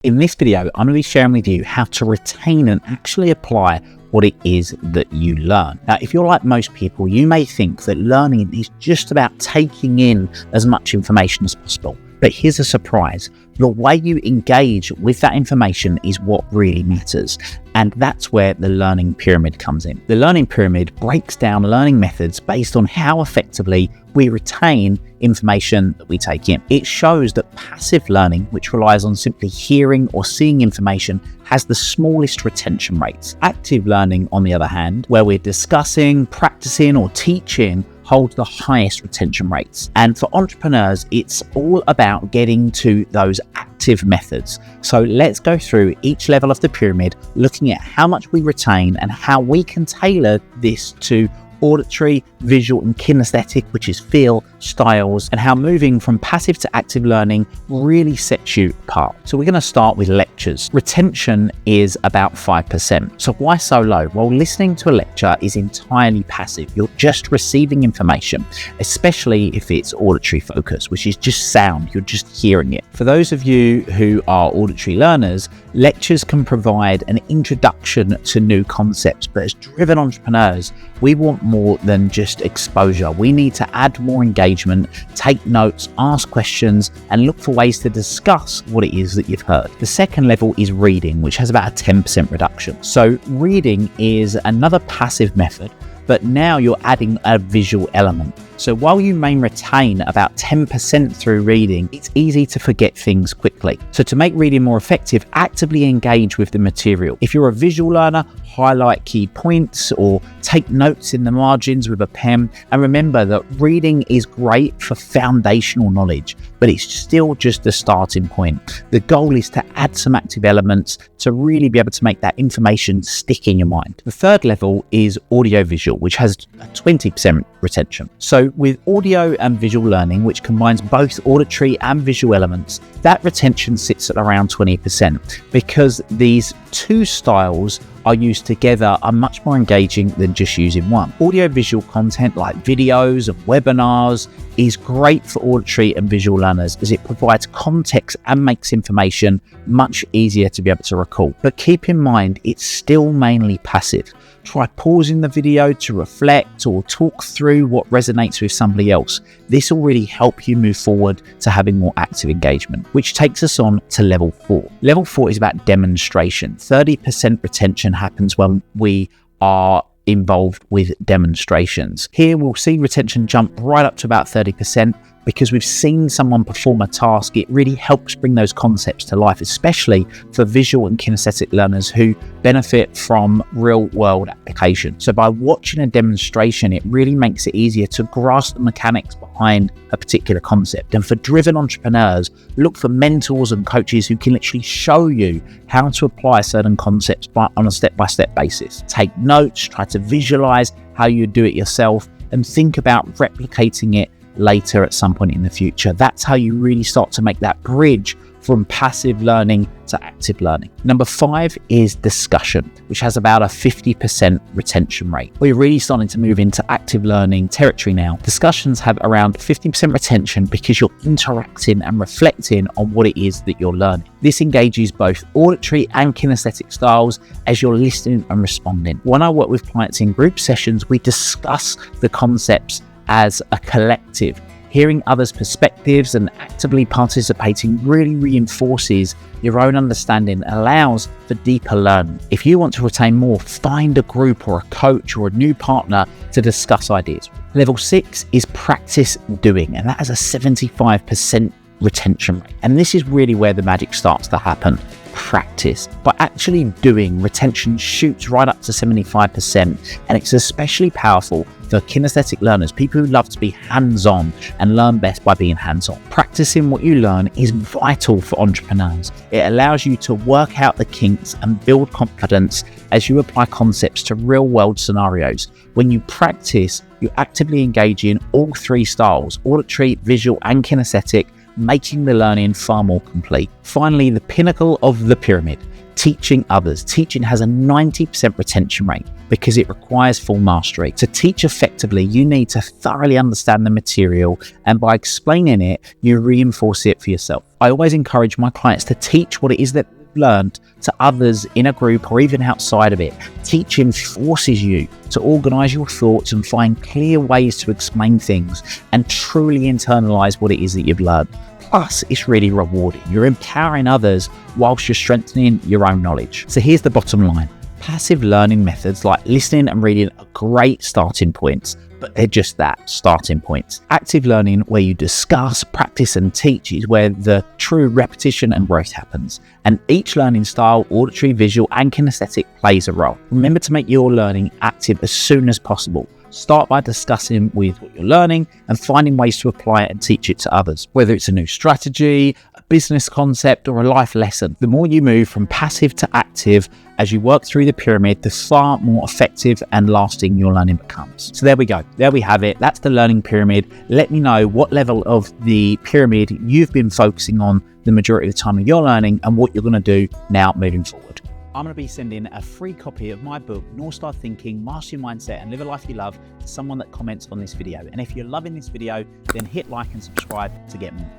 In this video, I'm going to be sharing with you how to retain and actually apply what it is that you learn. Now, if you're like most people, you may think that learning is just about taking in as much information as possible. But here's a surprise. The way you engage with that information is what really matters. And that's where the learning pyramid comes in. The learning pyramid breaks down learning methods based on how effectively we retain information that we take in. It shows that passive learning, which relies on simply hearing or seeing information, has the smallest retention rates. Active learning, on the other hand, where we're discussing, practicing, or teaching, holds the highest retention rates. And for entrepreneurs, it's all about getting to those active methods. So let's go through each level of the pyramid, looking at how much we retain and how we can tailor this to auditory, visual, and kinesthetic, which is feel, styles, and how moving from passive to active learning really sets you apart. So we're going to start with lectures. Retention is about 5%. So why so low? Well, listening to a lecture is entirely passive. You're just receiving information, especially if it's auditory focus, which is just sound. You're just hearing it. For those of you who are auditory learners, lectures can provide an introduction to new concepts, but as driven entrepreneurs, we want more than just exposure. We need to add more engagement, take notes, ask questions, and look for ways to discuss what it is that you've heard. The second level is reading, which has about a 10% reduction. So reading is another passive method, but now you're adding a visual element. So while you may retain about 10% through reading, it's easy to forget things quickly. So to make reading more effective, actively engage with the material. If you're a visual learner, highlight key points or take notes in the margins with a pen. And remember that reading is great for foundational knowledge, but it's still just the starting point. The goal is to add some active elements to really be able to make that information stick in your mind. The third level is audiovisual, which has a 20% retention. So with audio and visual learning, which combines both auditory and visual elements, that retention sits at around 20% because these two styles are used together are much more engaging than just using one. Audiovisual content like videos and webinars is great for auditory and visual learners as it provides context and makes information much easier to be able to recall. But keep in mind, it's still mainly passive. Try pausing the video to reflect or talk through what resonates with somebody else. This will really help you move forward to having more active engagement, which takes us on to level 4. Level 4 is about demonstration. 30% retention happens when we are involved with demonstrations. Here we'll see retention jump right up to about 30%. Because we've seen someone perform a task, it really helps bring those concepts to life, especially for visual and kinesthetic learners who benefit from real-world application. So by watching a demonstration, it really makes it easier to grasp the mechanics behind a particular concept. And for driven entrepreneurs, look for mentors and coaches who can literally show you how to apply certain concepts on a step-by-step basis. Take notes, try to visualize how you do it yourself, and think about replicating it later at some point in the future. That's how you really start to make that bridge from passive learning to active learning. Number 5 is discussion, which has about a 50% retention rate. We're really starting to move into active learning territory now. Discussions have around 50% retention because you're interacting and reflecting on what it is that you're learning. This engages both auditory and kinesthetic styles as you're listening and responding. When I work with clients in group sessions, we discuss the concepts as a collective. Hearing others' perspectives and actively participating really reinforces your own understanding and allows for deeper learning. If you want to retain more, find a group or a coach or a new partner to discuss ideas. Level 6 is practice doing, and that has a 75% retention rate. And this is really where the magic starts to happen. Practice. By actually doing, retention shoots right up to 75%, and it's especially powerful for kinesthetic learners, people who love to be hands-on and learn best by being hands-on. Practicing what you learn is vital for entrepreneurs. It allows you to work out the kinks and build confidence as you apply concepts to real-world scenarios. When you practice, you actively engage in all 3 styles, auditory, visual, and kinesthetic, making the learning far more complete. Finally, the pinnacle of the pyramid, teaching others. Teaching has a 90% retention rate because it requires full mastery. To teach effectively, you need to thoroughly understand the material, and by explaining it, you reinforce it for yourself. I always encourage my clients to teach what it is that they've learned to others in a group or even outside of it. Teaching forces you to organize your thoughts and find clear ways to explain things and truly internalize what it is that you've learned. Plus, it's really rewarding. You're empowering others whilst you're strengthening your own knowledge. So here's the bottom line. Passive learning methods like listening and reading are great starting points, but they're just that, starting points. Active learning, where you discuss, practice and teach, is where the true repetition and growth happens. And each learning style, auditory, visual and kinesthetic, plays a role. Remember to make your learning active as soon as possible. Start by discussing with what you're learning and finding ways to apply it and teach it to others, whether it's a new strategy, a business concept, or a life lesson. The more you move from passive to active as you work through the pyramid, the far more effective and lasting your learning becomes. So there we go. There we have it. That's the learning pyramid. Let me know what level of the pyramid you've been focusing on the majority of the time of your learning and what you're going to do now moving forward. I'm going to be sending a free copy of my book, North Star Thinking, Master Your Mindset and Live a Life You Love, to someone that comments on this video. And if you're loving this video, then hit like and subscribe to get more.